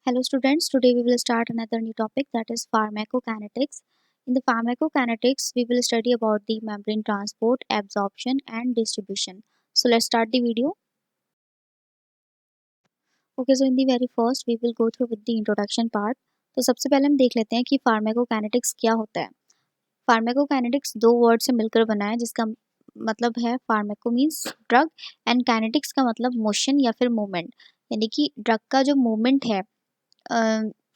Hello students, today we will start another new topic, that is pharmacokinetics. In the pharmacokinetics, we will study about the membrane transport, absorption and distribution. So let's start the video. Okay, so in the very first we will go through with the introduction part. तो सबसे पहले हम देख लेते हैं कि pharmacokinetics क्या होता है। फार्माकोकाइनेटिक्स दो वर्ड से मिलकर बना है, जिसका मतलब है pharmaco means drug and kinetics का मतलब मोशन या फिर मूवमेंट, यानी कि ड्रग का जो मूवमेंट है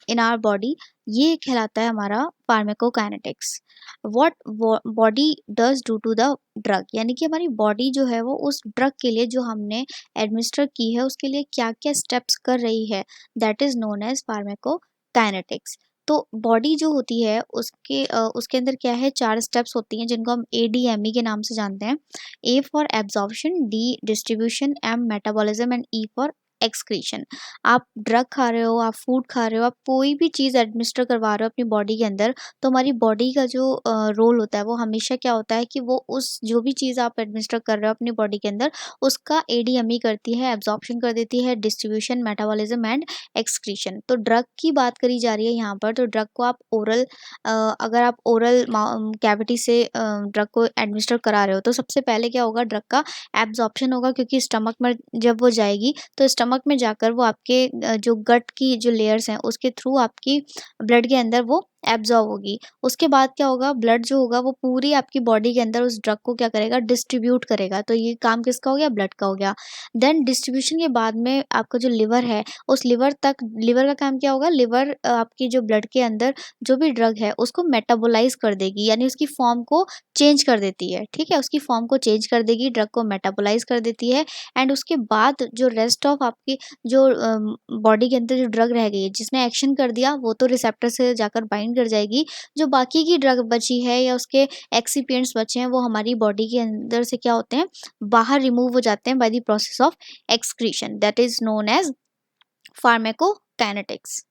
इन आवर बॉडी, ये कहलाता है हमारा pharmacokinetics. What body does do to the drug, यानी कि हमारी बॉडी जो है वो उस ड्रग के लिए जो हमने एडमिनिस्टर की है उसके लिए क्या क्या स्टेप्स कर रही है, that is known as pharmacokinetics. तो बॉडी जो होती है उसके अंदर क्या है, चार स्टेप्स होती हैं जिनको हम ADME के नाम से जानते हैं। A for absorption, D distribution, M metabolism and E for excretion. आप ड्रग खा रहे हो, आप फूड खा रहे हो, आप कोई भी चीज़ एडमिनिस्टर करवा रहे हो अपनी बॉडी के अंदर, तो हमारी बॉडी का जो रोल होता है वो हमेशा क्या होता है कि वो उस जो भी चीज़ आप एडमिनिस्टर कर रहे हो अपनी बॉडी के अंदर, उसका ADME करती है, एब्जॉर्प्शन कर देती है, डिस्ट्रीब्यूशन, मेटाबॉलिज्म एंड एक्सक्रीशन। तो ड्रग की बात करी जा रही है यहाँ पर। तो ड्रग को आप अगर आप ओरल कैविटी से ड्रग को एडमिनिस्टर करा रहे हो, तो सबसे पहले क्या होगा, ड्रग का एब्जॉर्प्शन होगा, क्योंकि स्टमक में जब वो जाएगी तो स्टमक में जाकर वो आपके जो गट की जो लेयर्स हैं उसके थ्रू आपकी ब्लड के अंदर वो एब्जॉर्ब होगी। उसके बाद क्या होगा, ब्लड जो होगा वो पूरी आपकी बॉडी के अंदर उस ड्रग को क्या करेगा, डिस्ट्रीब्यूट करेगा। तो ये काम किसका हो गया, ब्लड का हो गया। देन डिस्ट्रीब्यूशन के बाद में आपका जो लिवर है, उस लिवर का काम क्या होगा, लिवर आपकी जो ब्लड के अंदर जो भी ड्रग है उसको मेटाबोलाइज कर देगी, यानी उसकी फॉर्म को चेंज कर देती है। ठीक है, उसकी फॉर्म को चेंज कर देगी, ड्रग को मेटाबोलाइज कर देती है। एंड उसके बाद जो रेस्ट ऑफ आपकी जो बॉडी के अंदर जो ड्रग रह गई है, जिसने एक्शन कर दिया, वो तो रिसेप्टर से जाकर बाइंड कर जाएगी। जो बाकी की ड्रग बची है या उसके एक्सिपिएंट्स बचे हैं, वो हमारी बॉडी के अंदर से क्या होते हैं, बाहर रिमूव हो जाते हैं by the process of excretion, that is known as pharmacokinetics.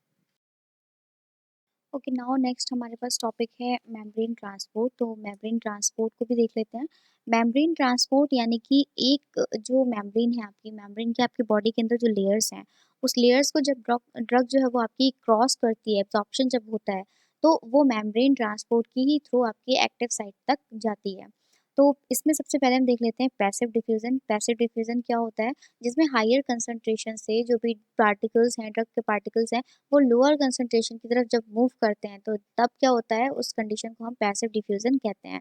Okay, now next हमारे पास टॉपिक है मेम्ब्रेन ट्रांसपोर्ट। तो मेम्ब्रेन ट्रांसपोर्ट को भी देख लेते हैं। मेम्ब्रेन ट्रांसपोर्ट यानी कि एक जो मेम्ब्रेन है, आपकी मेम्ब्रेन के आपकी बॉडी के अंदर जो लेयर्स हैं, उस लेयर्स को जब ड्रग ड्रग जो है वो आपकी क्रॉस करती है, एब्जॉर्प्शन जब होता है, तो वो मेम्ब्रेन ट्रांसपोर्ट की ही थ्रू आपकी एक्टिव साइट तक जाती है। तो इसमें सबसे पहले हम देख लेते हैं पैसिव डिफ्यूजन। पैसिव डिफ्यूजन क्या होता है, जिसमें हायर कंसंट्रेशन से जो भी पार्टिकल्स हैं, ड्रग के पार्टिकल्स हैं, वो लोअर कंसंट्रेशन की तरफ जब मूव करते हैं, तो तब क्या होता है, उस कंडीशन को हम पैसिव डिफ्यूजन कहते हैं।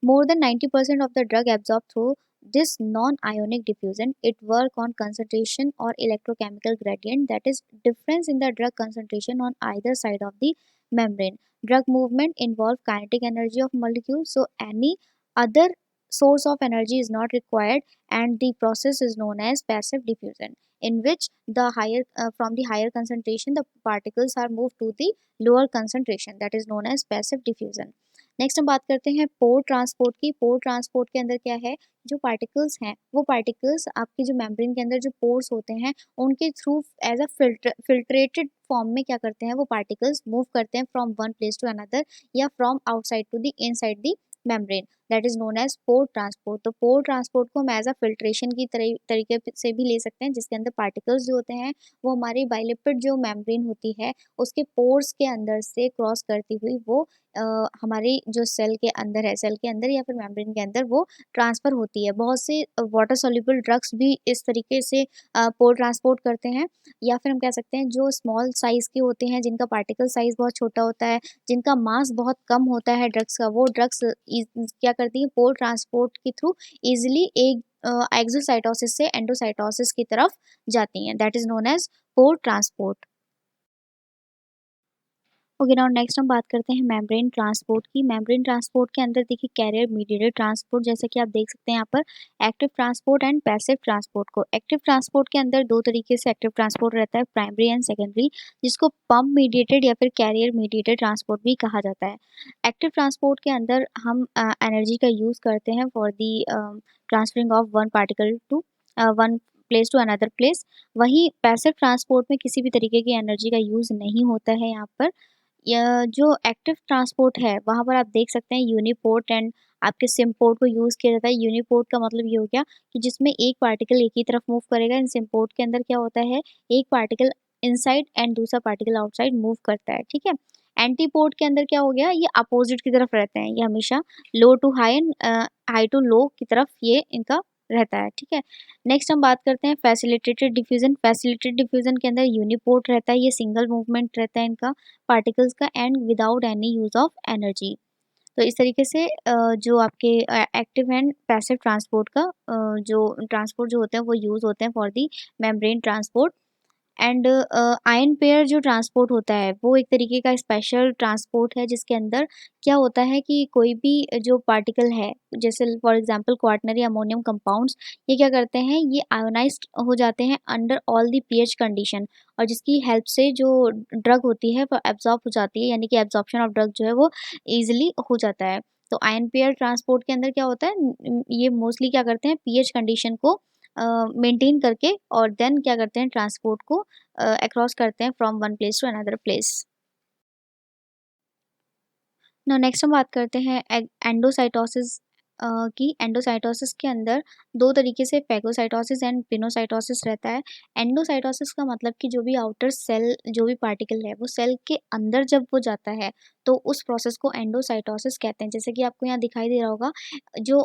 More than 90% of the drug absorb through this non-ionic diffusion, it work on concentration or electrochemical gradient, that is difference in the drug concentration on either side of the membrane. Drug movement involve kinetic energy of molecule, so any other source of energy is not required, and the process is known as passive diffusion, in which the higher from the higher concentration the particles are moved to the lower concentration, that is known as passive diffusion. Next हम बात करते हैं pore transport की। पोर transport के अंदर क्या है, जो पार्टिकल्स हैं वो पार्टिकल्स आपकी जो मेम्ब्रेन के अंदर जो पोर्स होते हैं उनके through as a filtrated form में क्या करते हैं, वो पार्टिकल्स मूव करते हैं from one place to another, या from outside to the inside the membrane, that is known as pore transport. तो पोर ट्रांसपोर्ट को हम एज अ फिल्ट्रेशन की तरीके से भी ले सकते हैं, जिसके अंदर पार्टिकल्स जो होते हैं वो हमारी बाइलिपिड जो मेम्ब्रेन होती है उसके पोर्स के अंदर से क्रॉस करती हुई वो हमारी जो सेल के अंदर है, सेल के अंदर या फिर मेम्ब्रेन के अंदर वो ट्रांसफ़र होती है। बहुत से वाटर सॉल्युबल ड्रग्स भी इस तरीके से पोर ट्रांसपोर्ट करते हैं, या फिर हम कह सकते हैं जो स्मॉल साइज़ के होते हैं, जिनका पार्टिकल साइज़ बहुत छोटा होता है, जिनका मास बहुत कम होता है ड्रग्स का, वो ड्रग्स क्या करती हैं, पोर ट्रांसपोर्ट के थ्रू ईज़िली एक एक्सोसाइटोसिस से एंडोसाइटोसिस की तरफ जाती हैं, that is known as pore transport. Okay, now next हम बात करते हैं मेम्ब्रेन ट्रांसपोर्ट की। मेम्ब्रेन ट्रांसपोर्ट के अंदर देखिए कैरियर मीडिएटेड ट्रांसपोर्ट, जैसे कि आप देख सकते हैं यहाँ पर active transport and passive transport को। एक्टिव ट्रांसपोर्ट के अंदर दो तरीके से एक्टिव ट्रांसपोर्ट रहता है, प्राइमरी एंड सेकेंडरी, जिसको पंप मीडिएटेड या फिर कैरियर मीडिएटेड ट्रांसपोर्ट भी कहा जाता है। एक्टिव ट्रांसपोर्ट के अंदर हम एनर्जी का यूज़ करते हैं for the transferring of one particle to one place to another place. वहीं पैसिव ट्रांसपोर्ट में किसी भी तरीके की एनर्जी का यूज़ नहीं होता है यहाँ पर। या जो एक्टिव ट्रांसपोर्ट है वहाँ पर आप देख सकते हैं यूनिपोर्ट एंड आपके सिमपोर्ट को यूज़ किया जाता है। यूनिपोर्ट का मतलब ये हो गया कि जिसमें एक पार्टिकल एक ही तरफ मूव करेगा। इन सिमपोर्ट के अंदर क्या होता है, एक पार्टिकल इनसाइड एंड दूसरा पार्टिकल आउटसाइड मूव करता है, ठीक है। एंटीपोड के अंदर क्या हो गया, ये अपोजिट की तरफ रहते हैं, ये हमेशा लो to high, high to low की तरफ ये इनका रहता है, ठीक है। नेक्स्ट हम बात करते हैं फैसिलिटेटेड डिफ्यूजन। फैसिलिटेटेड डिफ्यूजन के अंदर यूनिपोर्ट रहता है, ये सिंगल मूवमेंट रहता है इनका पार्टिकल्स का and without any use of energy. तो इस तरीके से जो आपके एक्टिव एंड पैसिव ट्रांसपोर्ट का जो ट्रांसपोर्ट जो होते हैं वो यूज़ होते हैं for the membrane transport. And ion pair जो ट्रांसपोर्ट होता है वो एक तरीके का स्पेशल ट्रांसपोर्ट है, जिसके अंदर क्या होता है कि कोई भी जो पार्टिकल है, जैसे for example quaternary ammonium compounds, ये क्या करते हैं, ये आयोनाइज्ड हो जाते हैं under all the pH condition, और जिसकी हेल्प से जो ड्रग होती है वो एब्जॉर्ब हो जाती है, यानी कि एब्जॉर्प्शन ऑफ ड्रग जो है वो ईजिली हो जाता है। तो आयन पेयर ट्रांसपोर्ट के अंदर क्या होता है, ये मोस्टली क्या करते हैं, पीएच कंडीशन को मेंटेन करके और देन क्या करते हैं, ट्रांसपोर्ट को अक्रॉस करते हैं from one place to another place. Now next हम बात करते हैं एंडोसाइटोसिस की। एंडोसाइटोसिस के अंदर दो तरीके से फैगोसाइटोसिस एंड पिनोसाइटोसिस रहता है। एंडोसाइटोसिस का मतलब कि जो भी आउटर सेल जो भी पार्टिकल है वो सेल के अंदर जब वो जाता है तो उस प्रोसेस को एंडोसाइटोसिस कहते हैं। जैसे कि आपको यहाँ दिखाई दे रहा होगा, जो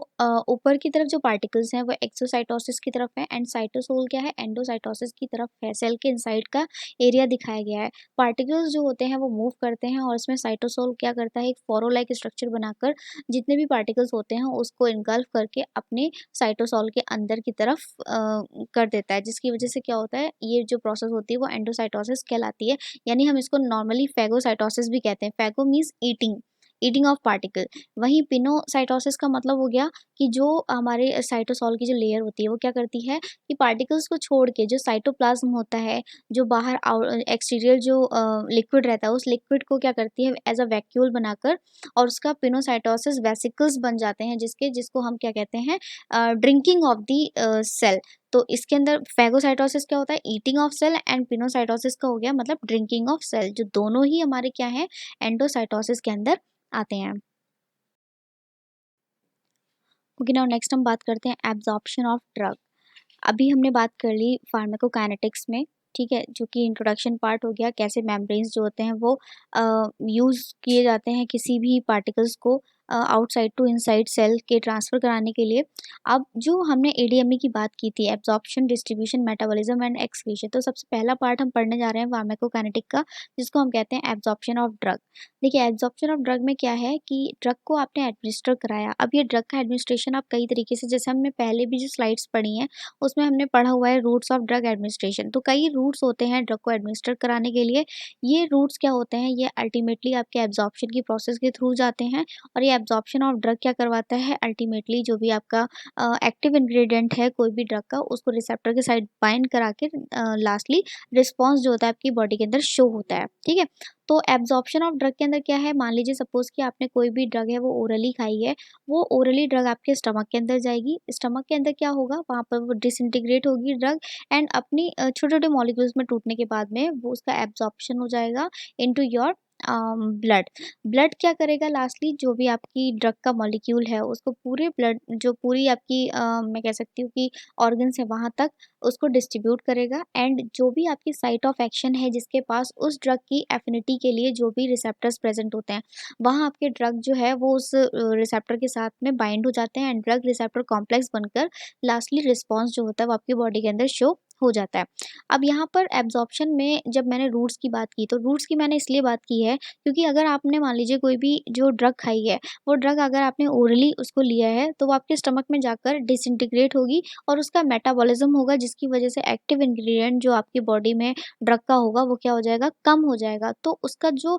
ऊपर की तरफ जो पार्टिकल्स हैं वो एक्सोसाइटोसिस की तरफ है, एंड साइटोसोल क्या है, एंडोसाइटोसिस की तरफ है। सेल के इनसाइड का एरिया दिखाया गया है। पार्टिकल्स जो होते हैं वो मूव करते हैं और इसमें साइटोसोल क्या करता है, एक फोरो लाइक स्ट्रक्चर बनाकर जितने भी पार्टिकल्स होते हैं उसको इनगल्फ करके अपने साइटोसोल के अंदर की तरफ कर देता है, जिसकी वजह से क्या होता है, ये जो प्रोसेस होती है वो एंडोसाइटोसिस कहलाती है। यानी हम इसको नॉर्मली फैगोसाइटोसिस भी कहते हैं। Phago means eating, eating of particle. वहीं पिनोसाइटोसिस का मतलब हो गया कि जो हमारे साइटोसोल की जो लेयर होती है वो क्या करती है कि पार्टिकल्स को छोड़ के जो साइटोप्लाज्म होता है, जो बाहर एक्सटीरियर जो लिक्विड रहता है, उस लिक्विड को क्या करती है एज अ वैक्यूल बनाकर, और उसका पिनोसाइटोसिस वेसिकल्स बन जाते हैं, जिसको हम क्या कहते हैं, ड्रिंकिंग ऑफ द सेल। तो इसके अंदर फैगोसाइटोसिस क्या होता है, eating of cell, and pinocytosis का हो गया मतलब ड्रिंकिंग ऑफ सेल, जो दोनों ही हमारे क्या है, एंडोसाइटोसिस के अंदर आते हैं। ओके, नाउ नेक्स्ट हम बात करते हैं एब्जॉर्प्शन ऑफ ड्रग। अभी हमने बात कर ली फार्माकोकाइनेटिक्स में, ठीक है, जो कि इंट्रोडक्शन पार्ट हो गया, कैसे मेम्ब्रेन्स जो होते हैं वो यूज़ किए जाते हैं किसी भी पार्टिकल्स को आउटसाइड टू इनसाइड सेल के ट्रांसफ़र कराने के लिए। अब जो हमने एडीएमई की बात की थी, absorption, distribution, metabolism and excretion, तो सबसे पहला पार्ट हम पढ़ने जा रहे हैं फार्माकोकाइनेटिक का, जिसको हम कहते हैं एब्जॉर्प्शन ऑफ ड्रग। देखिए, एब्जॉर्प्शन ऑफ ड्रग में क्या है कि ड्रग को आपने एडमिनिस्टर कराया। अब ये ड्रग का एडमिनिस्ट्रेशन आप कई तरीके से, जैसे हमने पहले भी जो स्लाइड्स पढ़ी हैं उसमें हमने पढ़ा हुआ है रूट्स ऑफ ड्रग एडमिनिस्ट्रेशन। तो कई रूट्स होते हैं ड्रग को एडमिनिस्टर कराने के लिए। ये रूट्स क्या होते हैं, ये अल्टीमेटली आपके एब्जॉर्प्शन की प्रोसेस के थ्रू जाते हैं, और ये एब्जॉर्प्शन ऑफ ड्रग क्या करवाता है, अल्टीमेटली जो भी आपका एक्टिव इंग्रेडिएंट है कोई भी ड्रग का, उसको रिसेप्टर के साइड बाइंड करा के लास्टली रिस्पॉन्स जो होता है आपकी बॉडी के अंदर शो होता है, ठीक है। तो एब्जॉर्प्शन ऑफ ड्रग के अंदर क्या है, मान लीजिए सपोज कि आपने कोई भी ड्रग है वो ओरली खाई है, वो ओरली ड्रग आपके स्टमक के अंदर जाएगी। स्टमक के अंदर क्या होगा, वहाँ पर वो डिसइंटीग्रेट होगी ड्रग, एंड अपनी छोटे-छोटे मॉलिक्यूल्स में टूटने के बाद में वो उसका एब्जॉर्प्शन हो जाएगा इनटू योर ब्लड। ब्लड क्या करेगा, लास्टली जो भी आपकी ड्रग का मॉलिक्यूल है उसको पूरे ब्लड, जो पूरी आपकी मैं कह सकती हूँ कि ऑर्गन्स है वहाँ तक उसको डिस्ट्रीब्यूट करेगा, एंड जो भी आपकी साइट ऑफ एक्शन है जिसके पास उस ड्रग की एफिनिटी के लिए जो भी रिसेप्टर्स प्रेजेंट होते हैं, वहाँ आपके ड्रग जो है वो उस रिसेप्टर के साथ में बाइंड हो जाते हैं, एंड ड्रग रिसेप्टर कॉम्प्लेक्स बनकर लास्टली रिस्पॉन्स जो होता है वो आपकी बॉडी के अंदर शो हो जाता है। अब यहाँ पर एब्जॉर्प्शन में जब मैंने रूट्स की बात की, तो रूट्स की मैंने इसलिए बात की है क्योंकि अगर आपने मान लीजिए कोई भी जो ड्रग खाई है, वो ड्रग अगर आपने ओरली उसको लिया है तो वो आपके स्टमक में जाकर डिसइंटीग्रेट होगी और उसका मेटाबॉलिज्म होगा, जिसकी वजह से एक्टिव इंग्रेडिएंट जो आपकी बॉडी में ड्रग का होगा वो क्या हो जाएगा, कम हो जाएगा। तो उसका जो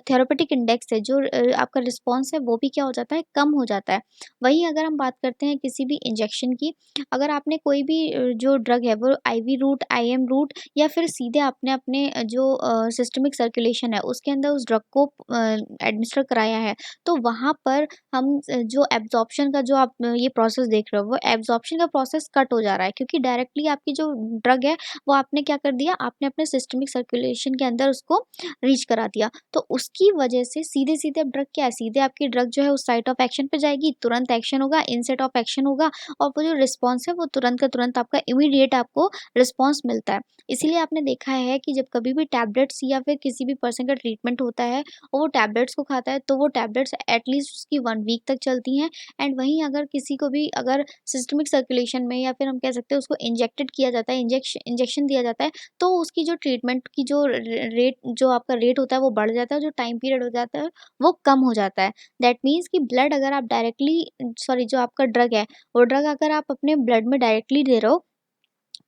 थेरेपेटिक इंडेक्स है, जो आपका रिस्पॉन्स है वो भी क्या हो जाता है, कम हो जाता है। वहीं अगर हम बात करते हैं किसी भी इंजेक्शन की, अगर आपने कोई भी जो ड्रग है वो आईवी रूट, आईएम रूट, या फिर सीधे आपने अपने जो सिस्टमिक सर्कुलेशन है उसके अंदर उस ड्रग को एडमिनिस्टर कराया है, तो वहाँ पर हम जो एब्जॉर्प्शन का जो आप ये प्रोसेस देख रहे हो, वो एब्जॉर्प्शन का प्रोसेस कट हो जा रहा है, क्योंकि डायरेक्टली आपकी जो ड्रग है वो आपने क्या कर दिया, आपने अपने सिस्टमिक सर्कुलेशन के अंदर उसको रीच करा दिया। तो उसकी वजह से सीधे-सीधे अब ड्रग क्या है, सीधे आपकी ड्रग जो है उस साइट ऑफ एक्शन पे जाएगी, तुरंत एक्शन होगा, इनसाइट ऑफ एक्शन होगा, और वो जो रिस्पॉन्स है वो तुरंत का तुरंत आपका इमीडिएट आपको आपको रिस्पॉन्स मिलता है। इसीलिए आपने देखा है कि जब कभी भी टैबलेट्स या फिर किसी भी पर्सन का ट्रीटमेंट होता है और वो टैबलेट्स को खाता है, तो वो टैबलेट्स एटलीस्ट उसकी 1 वीक तक चलती हैं। एंड वहीं अगर किसी को भी अगर सिस्टमिक सर्कुलेशन में या फिर हम कह सकते हैं उसको इंजेक्टेड किया जाता है, इंजेक्शन दिया जाता है, तो उसकी जो ट्रीटमेंट की जो रेट जो आपका रेट होता है वो बढ़ जाता है, जो टाइम पीरियड हो जाता है वो कम हो जाता है। दैट मीन्स कि ब्लड अगर आप डायरेक्टली सॉरी जो आपका ड्रग है, वो ड्रग अगर आप अपने ब्लड में डायरेक्टली दे रहे हो,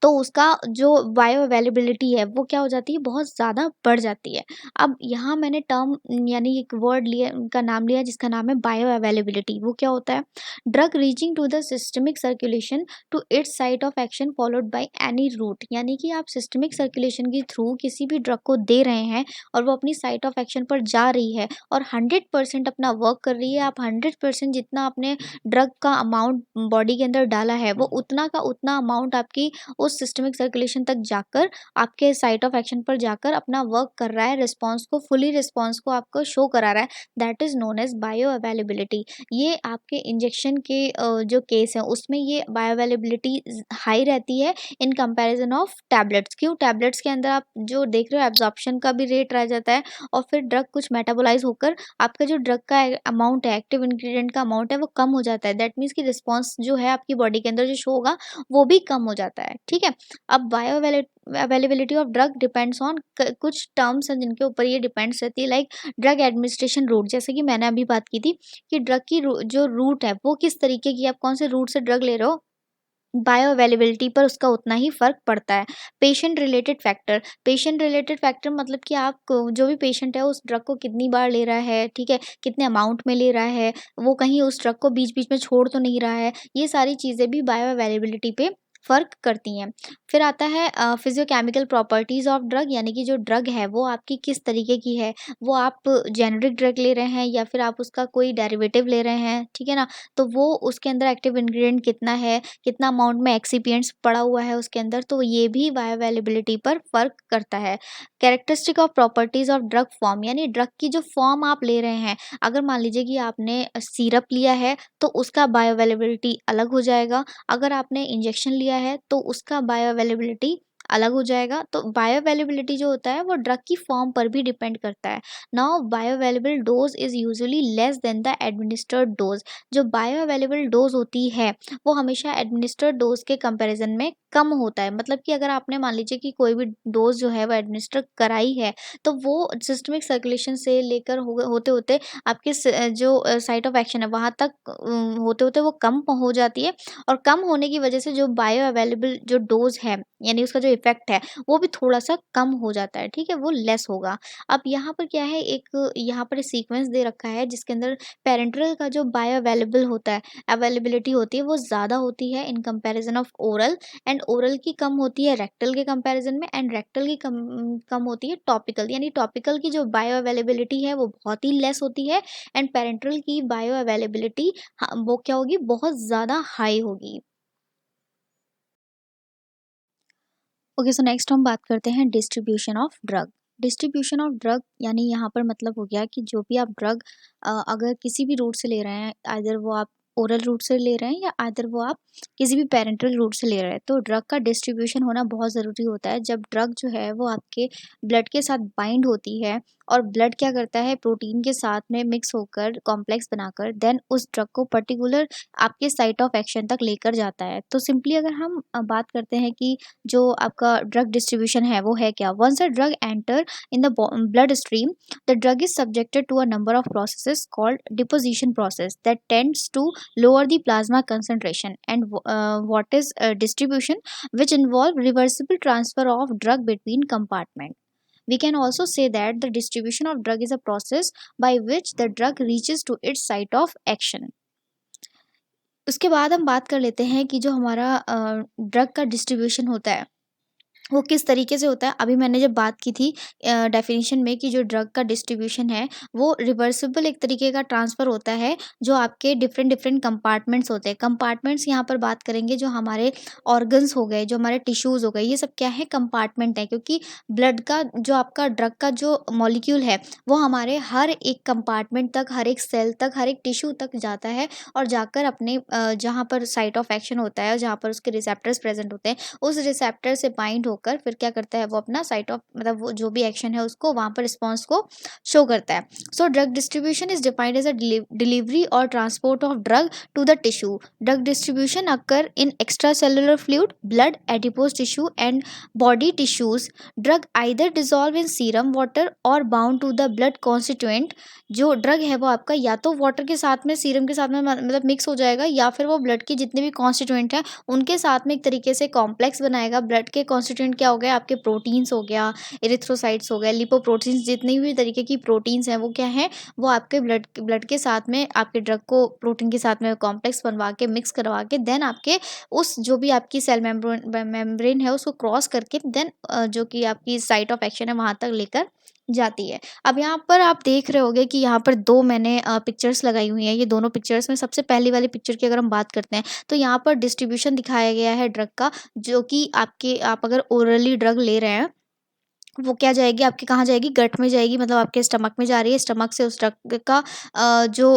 तो उसका जो बायो अवेलेबिलिटी है वो क्या हो जाती है, बहुत ज़्यादा बढ़ जाती है। अब यहाँ मैंने टर्म यानी एक वर्ड लिया का नाम लिया जिसका नाम है बायो अवेलेबिलिटी। वो क्या होता है? Drug reaching to the systemic circulation to its site of action followed by any route, यानी कि आप सिस्टमिक सर्कुलेशन के थ्रू किसी भी ड्रग को दे रहे हैं और वो अपनी साइट ऑफ एक्शन पर जा रही है और 100% अपना वर्क कर रही है। आप 100% जितना आपने ड्रग का अमाउंट बॉडी के अंदर डाला है वो उतना का उतना अमाउंट आपकी उस सिस्टमिक सर्कुलेशन तक जाकर आपके साइट ऑफ एक्शन पर जाकर अपना वर्क कर रहा है, रिस्पॉन्स को फुली रिस्पॉन्स को आपको शो करा रहा है। That is known as bioavailability. ये आपके इंजेक्शन के जो केस है उसमें ये बायो अवेलेबिलिटी हाई रहती है इन कंपैरिजन ऑफ टैबलेट्स। क्यों? टैबलेट्स के अंदर आप जो देख रहे हो एब्जॉर्प्शन का भी रेट रह जाता है और फिर ड्रग कुछ मेटाबोलाइज होकर आपका जो ड्रग का अमाउंट है, एक्टिव इंग्रेडिएंट का अमाउंट है वो कम हो जाता है। दैट मीन्स कि रिस्पॉन्स जो है आपकी बॉडी के अंदर जो शो होगा वो भी कम हो जाता है, ठीक है? अब bio availability of drug depends on कुछ टर्म्स हैं जिनके ऊपर ये डिपेंड्स रहती है, लाइक ड्रग एडमिनिस्ट्रेशन रूट। जैसे कि मैंने अभी बात की थी कि ड्रग की जो रूट है वो किस तरीके की, आप कौन से रूट से ड्रग ले रहे हो, बायो अवेलेबिलिटी पर उसका उतना ही फ़र्क पड़ता है। पेशेंट रिलेटेड फैक्टर मतलब कि आप जो भी पेशेंट है उस ड्रग को कितनी बार ले रहा है, ठीक है? कितने अमाउंट में ले रहा है, वो कहीं उस ड्रग को बीच-बीच में छोड़ तो नहीं रहा है। ये सारी चीज़ें भी बायो अवेलेबिलिटी पे फ़र्क करती हैं। फिर आता है फिज़ियोकेमिकल प्रॉपर्टीज़ ऑफ ड्रग, यानी कि जो ड्रग है वो आपकी किस तरीके की है। वो आप जेनेरिक ड्रग ले रहे हैं या फिर आप उसका कोई डेरिवेटिव ले रहे हैं, ठीक है ना? तो वो उसके अंदर एक्टिव इंग्रीडिएंट कितना है, कितना अमाउंट में एक्सिपिएंट्स पड़ा हुआ है उसके अंदर, तो ये भी बायो अवेलेबिलिटी पर फ़र्क करता है। Characteristic of properties of drug form, यानी ड्रग की जो फॉर्म आप ले रहे हैं, अगर मान लीजिए कि आपने सिरप लिया है तो उसका बायो अवेलेबिलिटी अलग हो जाएगा। अगर आपने इंजेक्शन लिया है तो उसका बायो अवेलेबिलिटी अलग हो जाएगा। तो बायो अवेलेबिलिटी जो होता है वो ड्रग की फॉर्म पर भी डिपेंड करता है। Now bio available dose is usually less than the administered dose. जो बायो अवेलेबल डोज होती है वो हमेशा एडमिनिस्टर्ड डोज के कंपैरिजन में कम होता है। मतलब कि अगर आपने मान लीजिए कि कोई भी डोज जो है वो एडमिनिस्टर कराई है, तो वो सिस्टमिक सर्कुलेशन से लेकर होते-होते आपके जो साइट ऑफ एक्शन है वहाँ तक होते-होते वो कम हो जाती है और कम होने की वजह से जो बायो अवेलेबल जो डोज़ है, यानी उसका जो इफ़ेक्ट है, वो भी थोड़ा-सा कम हो जाता है, ठीक है? वो लेस होगा। अब यहाँ पर क्या है, एक यहाँ पर सीक्वेंस दे रखा है जिसके अंदर पैरेंटल का जो बायो अवेलेबल होता है, अवेलेबिलिटी होती है वो ज़्यादा होती है in comparison of oral, and oral की कम होती है रेक्टल के कंपैरिजन में, एंड रेक्टल की कम होती है टॉपिकल। यानी टॉपिकल की जो बायो अवेलेबिलिटी है वो बहुत ही लेस होती है एंड पैरेंटल की बायो अवेलेबिलिटी वो क्या होगी, बहुत ज़्यादा हाई होगी। ओके, सो नेक्स्ट हम बात करते हैं distribution of drug. Distribution of drug यानी यहाँ पर मतलब हो गया कि जो भी आप ड्रग अगर किसी भी रूट से ले रहे हैं, आइदर वो आप ओरल रूट से ले रहे हैं या आइदर वो आप किसी भी पेरेंटल रूट से ले रहे हैं, तो ड्रग का डिस्ट्रीब्यूशन होना बहुत ज़रूरी होता है। जब ड्रग जो है वो आपके ब्लड के साथ बाइंड होती है और ब्लड क्या करता है, प्रोटीन के साथ में मिक्स होकर कॉम्प्लेक्स बनाकर देन उस ड्रग को पर्टिकुलर आपके साइट ऑफ एक्शन तक लेकर जाता है। तो सिंपली अगर हम बात करते हैं कि जो आपका ड्रग डिस्ट्रीब्यूशन है वो है क्या। Once a drug enter in the blood stream, the drug is subjected to a number of processes called deposition process that tends to lower the plasma concentration, and what is distribution, which involve reversible transfer of drug between compartment. We can also say that the distribution of drug is a process by which the drug reaches to its site of action. उसके बाद हम बात कर लेते हैं कि जो हमारा ड्रग का डिस्ट्रीब्यूशन होता है वो किस तरीके से होता है, अभी मैंने जब बात की थी डेफिनेशन में कि जो ड्रग का डिस्ट्रीब्यूशन है वो रिवर्सिबल एक तरीके का ट्रांसफ़र होता है, जो आपके डिफरेंट डिफरेंट कंपार्टमेंट्स होते हैं। कंपार्टमेंट्स यहाँ पर बात करेंगे जो हमारे ऑर्गन्स हो गए, जो हमारे टिश्यूज़ हो गए, ये सब क्या है, कंपार्टमेंट है। क्योंकि ब्लड का जो आपका ड्रग का जो मॉलिक्यूल है वो हमारे हर एक कंपार्टमेंट तक, हर एक सेल तक, हर एक टिश्यू तक जाता है और जाकर अपने जहाँ पर साइट ऑफ एक्शन होता है और जहाँ पर उसके रिसेप्टर्स प्रेजेंट होते हैं, उस रिसेप्टर से बाइंड होकर फिर क्या करता है, वो अपना साइट ऑफ मतलब वो जो भी एक्शन है उसको वहाँ पर रिस्पॉन्स को शो करता है। So drug distribution is defined as a delivery और transport of drug to the tissue. Drug distribution occur in extra cellular fluid, blood, adipose tissue and body tissues. Drug either dissolve in serum water और bound to the blood constituent. जो drug है वो आपका या तो water के साथ में, सीरम के साथ में मतलब मिक्स हो जाएगा, या फिर वो ब्लड के जितने भी कॉन्स्टिट्यूएंट हैं उनके साथ में एक तरीके से कॉम्प्लेक्स बनाएगा। ब्लड के कॉन्स्टिट्यूएंट क्या हो गए, आपके प्रोटीन्स हो गया, एरिथ्रोसाइट्स हो गए, लिपोप्रोटीन्स, जितनी भी तरीके की प्रोटीन्स हैं वो क्या है, वो आपके ब्लड के साथ में आपके ड्रग को प्रोटीन के साथ में कॉम्प्लेक्स बनवा के मिक्स करवा के देन आपके उस जो भी आपकी सेल मेम्ब्रेन है उसको क्रॉस करके देन जो कि आपकी साइट ऑफ एक्शन है वहाँ तक लेकर जाती है। अब यहाँ पर आप देख रहे होंगे कि यहाँ पर दो मैंने पिक्चर्स लगाई हुई हैं। ये दोनों पिक्चर्स में सबसे पहली वाली पिक्चर की अगर हम बात करते हैं तो यहाँ पर डिस्ट्रीब्यूशन दिखाया गया है ड्रग का, जो कि आप अगर ओरली ड्रग ले रहे हैं वो क्या जाएगी, आपके कहाँ जाएगी, गट में जाएगी, मतलब आपके स्टमक में जा रही है। स्टमक से उस ड्रग का जो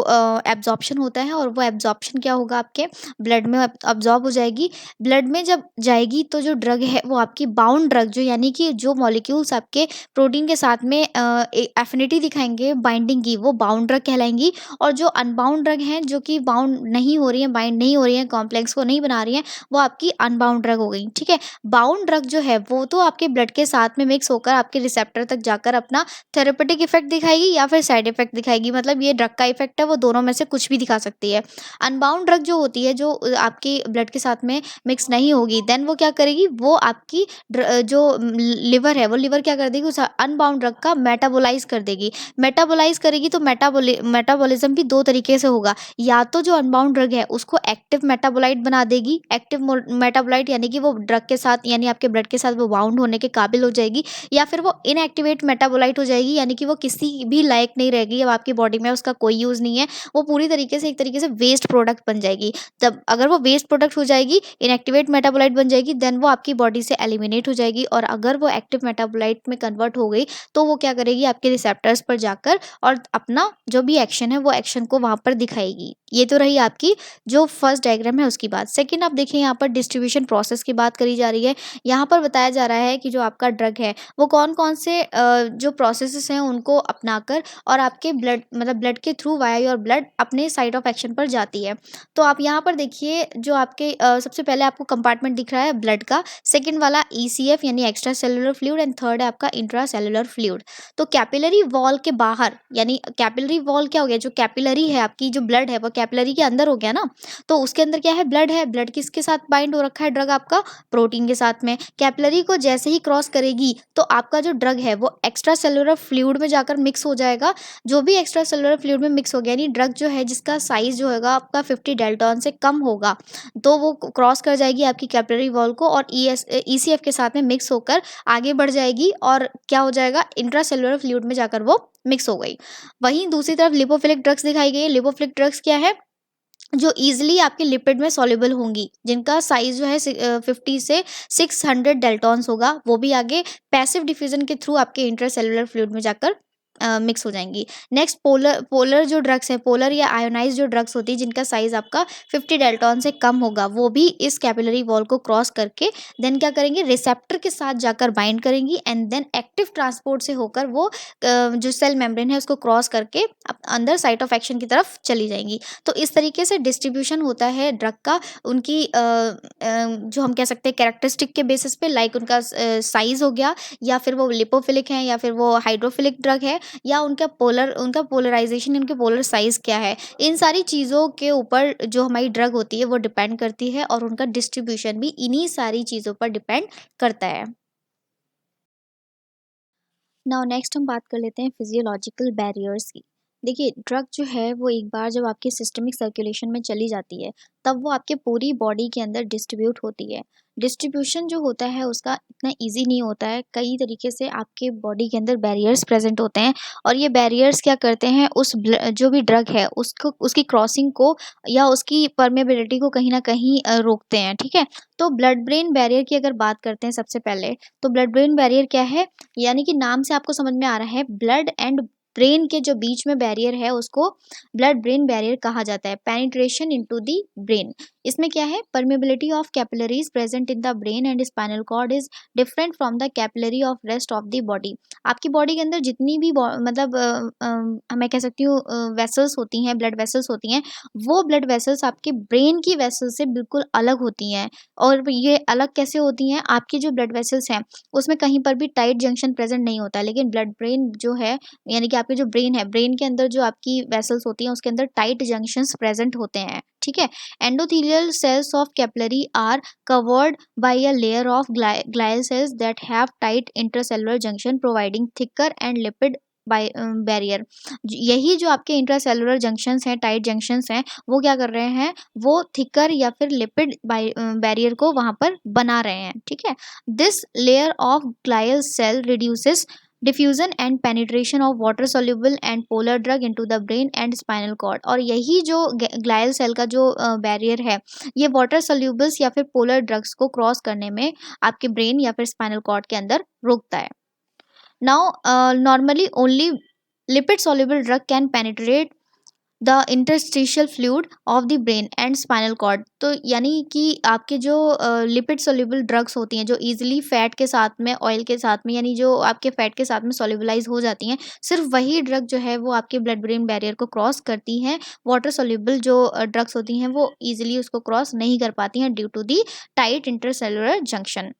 एब्जॉर्प्शन होता है और वो एब्जॉर्प्शन क्या होगा, आपके ब्लड में अब्जॉर्ब हो जाएगी। ब्लड में जब जाएगी तो जो ड्रग है वो आपकी बाउंड ड्रग, जो यानी कि जो मॉलिक्यूल्स आपके प्रोटीन के साथ में एफिनिटी दिखाएंगे बाइंडिंग की, वो बाउंड ड्रग कहलाएंगी। और जो अनबाउंड ड्रग हैं, जो कि बाउंड नहीं हो रही हैं, बाइंड नहीं हो रही हैं, कॉम्प्लेक्स को नहीं बना रही हैं, वो आपकी अनबाउंड ड्रग हो गई। ठीक है। बाउंड ड्रग जो है वो तो आपके ब्लड के साथ में मिक्स होकर आपके रिसेप्टर तक जाकर अपना थेरेपेटिक इफेक्ट दिखाएगी या फिर साइड इफेक्ट दिखाएगी, मतलब ये ड्रग का इफेक्ट है वो दोनों में से कुछ भी दिखा सकती है। अनबाउंड ड्रग जो होती है, जो आपकी ब्लड के साथ में मिक्स नहीं होगी, देन वो क्या करेगी, वो आपकी जो लिवर है वो लिवर क्या कर देगी, उस अनबाउंड ड्रग का मेटाबोलाइज कर देगी। मेटाबोलाइज करेगी तो मेटाबॉलिज्म भी दो तरीके से होगा, या तो जो अनबाउंड ड्रग है उसको एक्टिव मेटाबोलाइट बना देगी। एक्टिव मेटाबोलाइट यानी कि वो ड्रग के साथ, यानी आपके ब्लड के साथ वो बाउंड होने के काबिल हो जाएगी, या फिर वो इनएक्टिवेट मेटाबोलाइट हो जाएगी, यानी कि वो किसी भी लायक नहीं रहेगी, अब आपकी बॉडी में उसका कोई यूज़ नहीं है, वो पूरी तरीके से एक तरीके से वेस्ट प्रोडक्ट बन जाएगी। तब अगर वो वेस्ट प्रोडक्ट हो जाएगी, इनएक्टिवेट मेटाबोलाइट बन जाएगी, देन वो आपकी बॉडी से एलिमिनेट हो जाएगी। और अगर वो एक्टिव मेटाबोलाइट में कन्वर्ट हो गई तो वो क्या करेगी, आपके रिसेप्टर्स पर जाकर और अपना जो भी एक्शन है वो एक्शन को वहाँ पर दिखाएगी। ये तो रही आपकी जो फर्स्ट डायग्राम है उसकी बात। सेकंड आप देखिए, यहाँ पर डिस्ट्रीब्यूशन प्रोसेस की बात करी जा रही है। यहाँ पर बताया जा रहा है कि जो आपका ड्रग है वो कौन कौन से जो प्रोसेसेस हैं उनको अपनाकर और आपके ब्लड मतलब ब्लड के थ्रू वाया योर ब्लड अपने साइट ऑफ एक्शन पर जाती है। तो आप यहाँ पर देखिए, जो आपके सबसे पहले आपको कंपार्टमेंट दिख रहा है ब्लड का, सेकंड वाला ECF यानी extra cellular fluid, and third है आपका इंट्रा सेलुलर फ्लूइड। तो कैपिलरी वॉल के बाहर, यानी कैपिलरी वॉल क्या हो गया, जो कैपिलरी है आपकी, जो ब्लड है वो कैपिलरी के अंदर हो गया ना, तो उसके अंदर क्या है, ब्लड है। ब्लड किसके साथ बाइंड हो रखा है, ड्रग आपका प्रोटीन के साथ में। कैपिलरी को जैसे ही क्रॉस करेगी तो आपका जो ड्रग है वो एक्स्ट्रा सेलुलर फ्लूइड में जाकर मिक्स हो जाएगा। जो भी एक्स्ट्रा सेलुलर फ्लूइड में मिक्स हो गया, यानी ड्रग जो है जिसका साइज जो होगा आपका 50 डेल्टॉन से कम होगा, तो वो क्रॉस कर जाएगी आपकी कैपिलरी वॉल को और ECF के साथ में मिक्स होकर आगे बढ़ जाएगी और क्या हो जाएगा, इंट्रासेलुलर फ्लूइड में जाकर वो मिक्स हो गई। वहीं दूसरी तरफ लिपोफिलिक ड्रग्स दिखाई गई है। लिपोफिलिक ड्रग्स क्या है, जो ईजिली आपके लिपिड में सॉल्युबल होंगी, जिनका साइज जो है 50 से 600 डेल्टॉन्स होगा, वो भी आगे पैसिव डिफ्यूजन के थ्रू आपके इंट्रासेलुलर फ्लूइड में जाकर मिक्स हो जाएंगी। नेक्स्ट पोलर पोलर जो ड्रग्स हैं, पोलर या आयोनाइज जो ड्रग्स होती है जिनका साइज आपका 50 डेल्टॉन से कम होगा, वो भी इस कैपिलरी वॉल को क्रॉस करके देन क्या करेंगे, रिसेप्टर के साथ जाकर बाइंड करेंगी एंड देन एक्टिव ट्रांसपोर्ट से होकर वो जो सेल मेम्ब्रेन है उसको क्रॉस करके अंदर साइट ऑफ एक्शन की तरफ चली जाएंगी। तो इस तरीके से डिस्ट्रीब्यूशन होता है ड्रग का, उनकी जो हम कह सकते हैं कैरेक्टरिस्टिक के बेसिस पे, लाइक उनका साइज हो गया, या फिर वो लिपोफिलिक है, या फिर वो हाइड्रोफिलिक ड्रग है, या उनका पोलराइजेशन, उनके पोलर साइज क्या है। इन सारी चीज़ों के ऊपर जो हमारी ड्रग होती है वो डिपेंड करती है और उनका डिस्ट्रीब्यूशन भी इन्हीं सारी चीज़ों पर डिपेंड करता है। नाउ नेक्स्ट हम बात कर लेते हैं फिजियोलॉजिकल बैरियर्स की। देखिए, ड्रग जो है वो एक बार जब आपके सिस्टमिक सर्कुलेशन में चली जाती है, तब वो आपके पूरी बॉडी के अंदर डिस्ट्रीब्यूट होती है। डिस्ट्रीब्यूशन जो होता है उसका इतना ईज़ी नहीं होता है, कई तरीके से आपके बॉडी के अंदर बैरियर्स प्रेज़ेंट होते हैं और ये बैरियर्स क्या करते हैं उस जो भी ड्रग है उसको उसकी क्रॉसिंग को या उसकी परमेबिलिटी को कहीं न कहीं रोकते हैं, ठीक है? तो ब्लड ब्रेन बैरियर की अगर बात करते हैं सबसे पहले, तो ब्लड ब्रेन बैरियर क्या है? यानी कि नाम से आपको समझ में आ रहा है ब्लड एंड ब्रेन के जो बीच में बैरियर है उसको ब्लड ब्रेन बैरियर कहा जाता है। पेनिट्रेशन इनटू द ब्रेन, इसमें क्या है permeability of capillaries present in the brain and spinal cord is different from the capillary of rest of the body. आपकी बॉडी के अंदर जितनी भी मतलब मैं कह सकती हूँ वेसल्स होती हैं, ब्लड वेसल्स होती हैं, वो ब्लड वेसल्स आपके ब्रेन की वेसल्स से बिल्कुल अलग होती हैं। और ये अलग कैसे होती हैं? आपकी जो ब्लड वेसल्स हैं उसमें कहीं पर भी टाइट जंक्शन प्रेजेंट नहीं होता, लेकिन ब्लड ब्रेन जो है यानी कि आपके जो ब्रेन है, ब्रेन के अंदर जो आपकी वेसल्स होती हैं उसके अंदर टाइट जंक्शंस प्रेजेंट होते हैं, ठीक है? Endothelial cells of capillary are covered by a layer of glial cells that have tight intercellular junction providing thicker and lipid by barrier. यही जो आपके इंट्रासेलुलर जंक्शंस हैं, टाइट जंक्शंस हैं, वो क्या कर रहे हैं, वो थिकर या फिर लिपिड बैरियर को वहां पर बना रहे हैं, ठीक है? This layer of glial cell reduces diffusion and penetration of water soluble and polar drug into the brain and spinal cord. और यही जो ग्लाइल सेल का जो बैरियर है, ये वाटर solubles या फिर पोलर ड्रग्स को क्रॉस करने में आपके ब्रेन या फिर स्पाइनल कॉर्ड के अंदर रोकता है। Now, normally only lipid soluble drug can penetrate the interstitial fluid of the brain and spinal cord. तो यानी कि आपके जो लिपिड सोल्यूबल ड्रग्स होती हैं जो इजीली फैट के साथ में, ऑयल के साथ में, यानी जो आपके फैट के साथ में सोल्यूबलाइज हो जाती हैं, सिर्फ वही ड्रग जो है वो आपके ब्लड ब्रेन बैरियर को क्रॉस करती हैं। वाटर सोल्यूबल जो ड्रग्स होती हैं वो इजीली उसको क्रॉस नहीं कर पाती हैं due to the tight intercellular junction.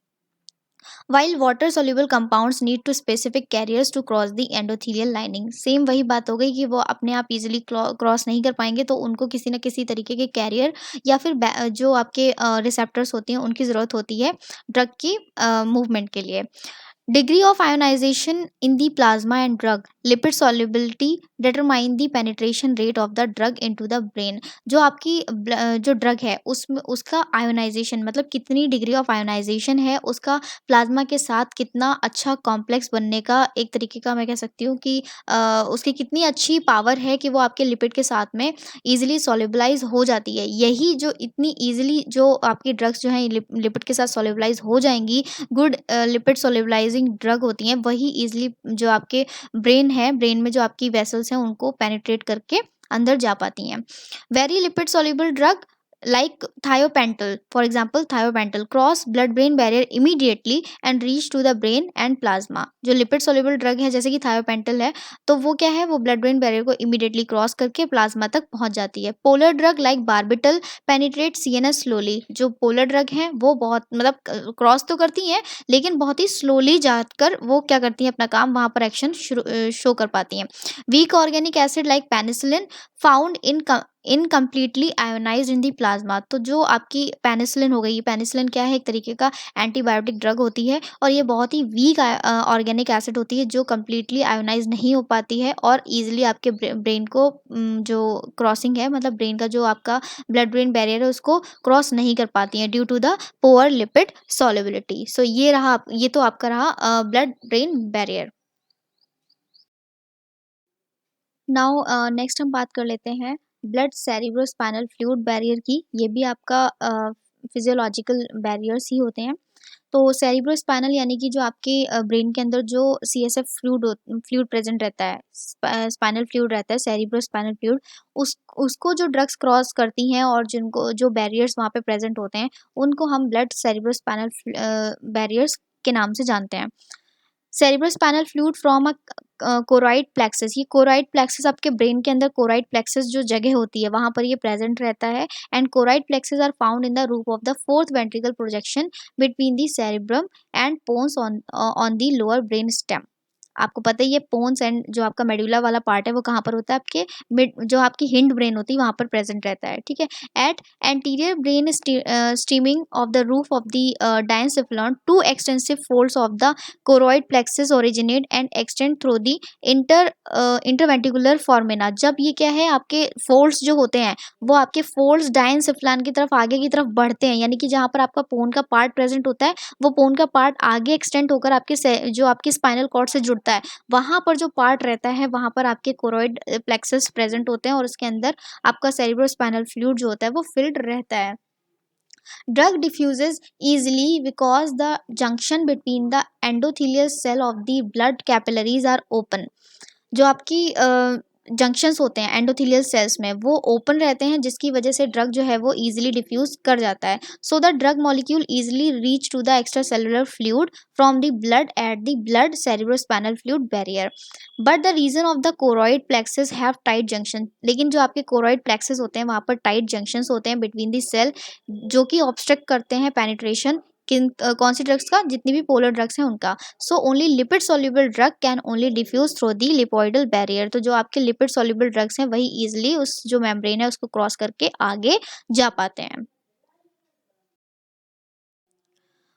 While water soluble compounds need to specific carriers to cross the endothelial lining। Same वही बात हो गई कि वो अपने आप इजीली क्रॉस नहीं कर पाएंगे, तो उनको किसी न किसी तरीके के कैरियर या फिर जो आपके रिसेप्टर्स होती हैं उनकी ज़रूरत होती है ड्रग की मूवमेंट के लिए। Degree of ionization in the plasma and drug lipid solubility determine the penetration rate of the drug into the brain। जो आपकी जो ड्रग है उसमें उसका आयोनाइजेशन मतलब कितनी डिग्री ऑफ आयोनाइजेशन है, उसका प्लाज्मा के साथ कितना अच्छा कॉम्प्लेक्स बनने का एक तरीके का मैं कह सकती हूँ कि उसकी कितनी अच्छी पावर है कि वो आपके लिपिड के साथ में ईजिली सॉल्युबलाइज हो जाती है। यही जो इतनी ईजिली जो आपकी ड्रग्स जो हैं लिपिड के साथ सॉल्युबलाइज हो जाएंगी, गुड लिपिड सोल्युबलाइजिंग ड्रग होती हैं, वही ईजिली जो आपके ब्रेन है, ब्रेन में जो आपकी वेसल्स हैं उनको पेनिट्रेट करके अंदर जा पाती हैं। Very lipid soluble drug like thiopental, for example thiopental cross blood brain barrier immediately and reach to the brain and plasma। जो लिपिड soluble ड्रग है जैसे कि थायोपेंटल है, तो वो क्या है, वो ब्लड ब्रेन बैरियर को इमीडिएटली क्रॉस करके प्लाज्मा तक पहुंच जाती है। Polar drug like barbital penetrate CNS slowly. जो पोलर ड्रग हैं वो बहुत मतलब क्रॉस तो करती हैं, लेकिन बहुत ही स्लोली जाकर वो क्या करती हैं, अपना काम वहां पर एक्शन शो कर पाती हैं। Weak organic acid like penicillin found incompletely ionized in the plasma. तो जो आपकी पेनिसिलिन हो गई, पेनिसिलिन क्या है, एक तरीके का एंटीबायोटिक ड्रग होती है और ये बहुत ही वीक ऑर्गेनिक एसिड होती है जो कम्प्लीटली आयोनाइज नहीं हो पाती है और ईजिली आपके ब्रेन को जो क्रॉसिंग है, मतलब ब्रेन का जो आपका ब्लड ब्रेन बैरियर है उसको क्रॉस नहीं कर पाती हैं due to the poor lipid solubility. So ये तो आपका रहा blood brain barrier. Now next हम बात कर लेते हैं ब्लड सेरिब्रोस्पाइनल फ्लूइड बैरियर की। ये भी आपका फिजियोलॉजिकल बैरियर्स ही होते हैं। तो सेरिब्रोस्पाइनल यानी कि जो आपके ब्रेन के अंदर जो सीएसएफ फ्लूइड प्रेजेंट रहता है, स्पाइनल फ्लूइड रहता है, सेरिब्रोस्पाइनल फ्लूइड, उसको जो ड्रग्स क्रॉस करती हैं और जिनको जो बैरियर्स वहाँ पे प्रेजेंट होते हैं उनको हम ब्लड सेरिब्रोस्पाइनल बैरियर्स के नाम से जानते हैं। Cerebrospinal fluid from a choroid plexus. ये कोरॉइड प्लेक्सस आपके ब्रेन के अंदर कोरॉइड प्लेक्सस जो जगह होती है वहाँ पर ये प्रेजेंट रहता है and choroid plexus are found in the roof of the fourth ventricle projection between the cerebrum and pons on the lower brain stem. आपको पता ही है पोन्स एंड जो आपका मेडुला वाला पार्ट है वो कहाँ पर होता है, आपके मिड जो आपकी हिंड ब्रेन होती है वहाँ पर प्रेजेंट रहता है, ठीक है। At anterior brain stemming of the roof of the diencephalon, two extensive folds of the choroid plexus originate and extend through the interventricular foramina. जब ये क्या है, आपके फोल्ड्स जो होते हैं वो आपके फोल्ड्स डायनसेफलॉन की तरफ आगे की तरफ बढ़ते हैं, यानी कि जहाँ पर आपका पोन का पार्ट प्रेजेंट होता है वो पोन का पार्ट आगे एक्सटेंड होकर आपके जो आपकी स्पाइनल कॉर्ड से जुड़ता है, वहाँ पर जो पार्ट रहता है वहाँ पर आपके कोरोइड प्लेक्सस प्रेजेंट होते हैं और उसके अंदर आपका सेरिब्रोस्पाइनल फ्लूइड जो होता है वो फिल्ड रहता है। Drug diffuses easily because the junction between the endothelial cell of the blood capillaries are open. जो आपकी जंक्शंस होते हैं एंडोथेलियल सेल्स में वो ओपन रहते हैं, जिसकी वजह से ड्रग जो है वो इजीली डिफ्यूज कर जाता है। So the drug molecule easily reach to the extra cellular fluid from the blood at the blood cerebrospinal fluid barrier. But the region of the choroid plexuses have tight junction, लेकिन जो आपके choroid plexus होते हैं वहाँ पर tight junctions होते हैं between the cell, जो कि ऑब्स्ट्रक्ट करते हैं पेनिट्रेशन किन कौन सी ड्रग्स का, जितनी भी पोलर ड्रग्स हैं उनका। So only lipid soluble drug can only diffuse through the lipoidal barrier. तो जो आपके लिपिड सॉल्युबल ड्रग्स हैं वही इजिली उस जो मेम्ब्रेन है उसको क्रॉस करके आगे जा पाते हैं।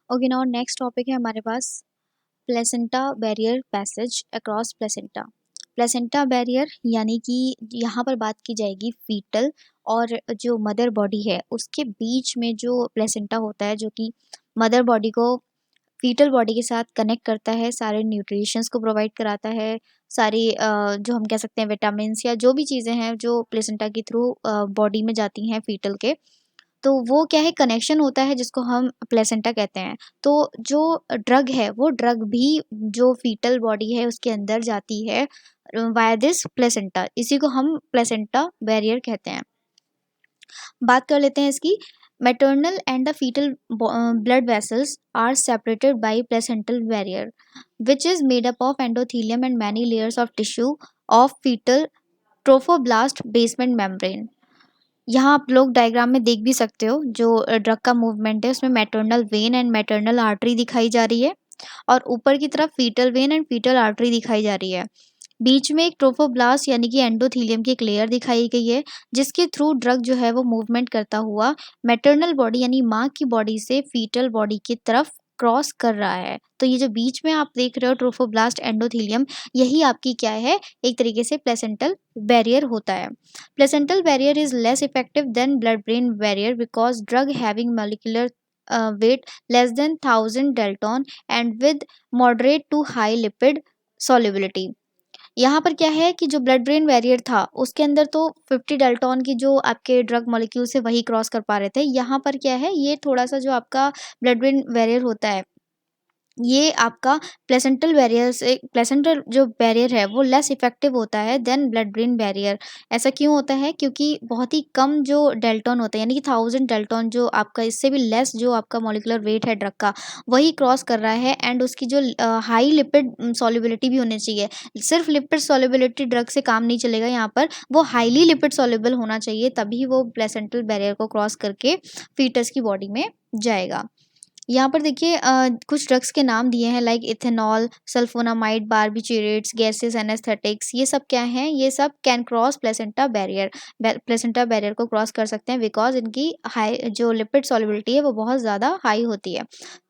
ओके, नाउ नेक्स्ट टॉपिक है हमारे पास placenta barrier passage across placenta. Placenta barrier यानी कि यहाँ पर बात की जाएगी फीटल और जो मदर बॉडी है उसके बीच में जो प्लेसेंटा होता है, जो कि मदर बॉडी को फीटल बॉडी के साथ कनेक्ट करता है, सारे न्यूट्रिशंस को प्रोवाइड कराता है, सारी जो हम कह सकते हैं विटामिन्स या जो भी चीज़ें हैं जो प्लेसेंटा के थ्रू बॉडी में जाती हैं फीटल के, तो वो क्या है कनेक्शन होता है जिसको हम प्लेसेंटा कहते हैं। तो जो ड्रग है वो ड्रग भी जो फीटल बॉडी है उसके अंदर जाती है वाया दिस प्लेसेंटा, इसी को हम प्लेसेंटा बैरियर कहते हैं। बात कर लेते हैं इसकी। Maternal and the foetal blood vessels are separated by placental barrier which is made up of endothelium and many layers of tissue of foetal trophoblast basement membrane. यहाँ आप लोग डायग्राम में देख भी सकते हो, जो ड्रग का मूवमेंट है उसमें maternal vein and maternal artery दिखाई जा रही है और ऊपर की तरफ foetal vein and foetal artery दिखाई जा रही है। बीच में एक ट्रोफोब्लास्ट यानी कि एंडोथेलियम की एक लेयर दिखाई गई है, जिसके थ्रू ड्रग जो है वो मूवमेंट करता हुआ मैटरनल बॉडी यानी माँ की बॉडी से फीटल बॉडी की तरफ क्रॉस कर रहा है। तो ये जो बीच में आप देख रहे हो ट्रोफोब्लास्ट एंडोथेलियम, यही आपकी क्या है, एक तरीके से प्लेसेंटल बैरियर होता है। Placental barrier is less effective than blood brain barrier because drug having molecular weight less than 1000 Dalton and with moderate to high lipid solubility। यहाँ पर क्या है कि जो ब्लड ब्रेन बैरियर था उसके अंदर तो 50 डेल्टॉन की जो आपके ड्रग मॉलिक्यूल से वही क्रॉस कर पा रहे थे। यहाँ पर क्या है, ये थोड़ा सा जो आपका ब्लड ब्रेन बैरियर होता है ये आपका प्लेसेंटल बैरियर से, प्लेसेंटल जो बैरियर है वो लेस इफेक्टिव होता है देन ब्लड ब्रेन बैरियर। ऐसा क्यों होता है, क्योंकि बहुत ही कम जो डेल्टॉन होता है यानी कि 1000 डेल्टॉन, जो आपका इससे भी लेस जो आपका मॉलिकुलर वेट है ड्रग का वही क्रॉस कर रहा है एंड उसकी जो हाई लिपिड सॉल्युबिलिटी भी होनी चाहिए। सिर्फ लिपिड सॉल्युबिलिटी ड्रग से काम नहीं चलेगा, यहाँ पर वो हाईली लिपिड सॉल्युबल होना चाहिए, तभी वो प्लेसेंटल बैरियर को क्रॉस करके फीटस की बॉडी में जाएगा। यहाँ पर देखिए कुछ ड्रग्स के नाम दिए हैं like ethanol, sulphonamide, barbiturates, gases, anaesthetics. ये सब क्या हैं, ये सब can cross placenta barrier, placenta barrier को क्रॉस कर सकते हैं बिकॉज इनकी हाई जो लिपिड सॉल्युबिलिटी है वो बहुत ज़्यादा हाई होती है।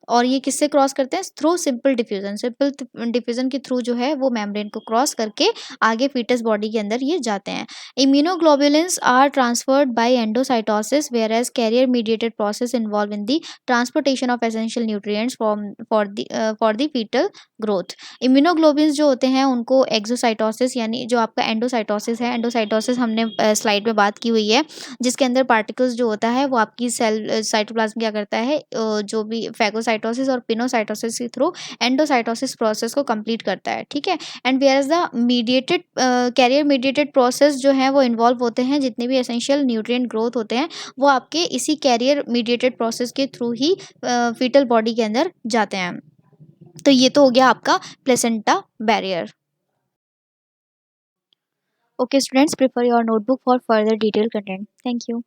और ये किससे क्रॉस करते हैं, through simple diffusion. Simple diffusion के थ्रू जो है वो मेम्ब्रेन को क्रॉस करके आगे फीटस बॉडी के अंदर ये जाते हैं। Immunoglobulins are transferred by endocytosis whereas carrier mediated process involve in the transportation of essential nutrients for the foetal growth. Immunoglobins जो होते हैं उनको एक्सोसाइटोसिस यानी जो आपका एंडोसाइटोसिस है, एंडोसाइटोसिस हमने स्लाइड में बात की हुई है, जिसके अंदर पार्टिकल्स जो होता है वो आपकी सेल साइटोप्लाज्म क्या करता है, जो भी फैगोसाइटोसिस और पिनोसाइटोसिस के थ्रू एंडोसाइटोसिस प्रोसेस को कंप्लीट करता है, ठीक है। And where is the mediated carrier mediated process जो है वो इन्वॉल्व होते हैं, जितने भी एसेंशियल न्यूट्रिएंट ग्रोथ होते हैं वो आपके इसी कैरियर मीडिएटेड प्रोसेस के थ्रू ही फीटल बॉडी के अंदर जाते हैं। तो ये तो हो गया आपका placenta barrier. Okay students, prefer your notebook for further detail content. Thank you.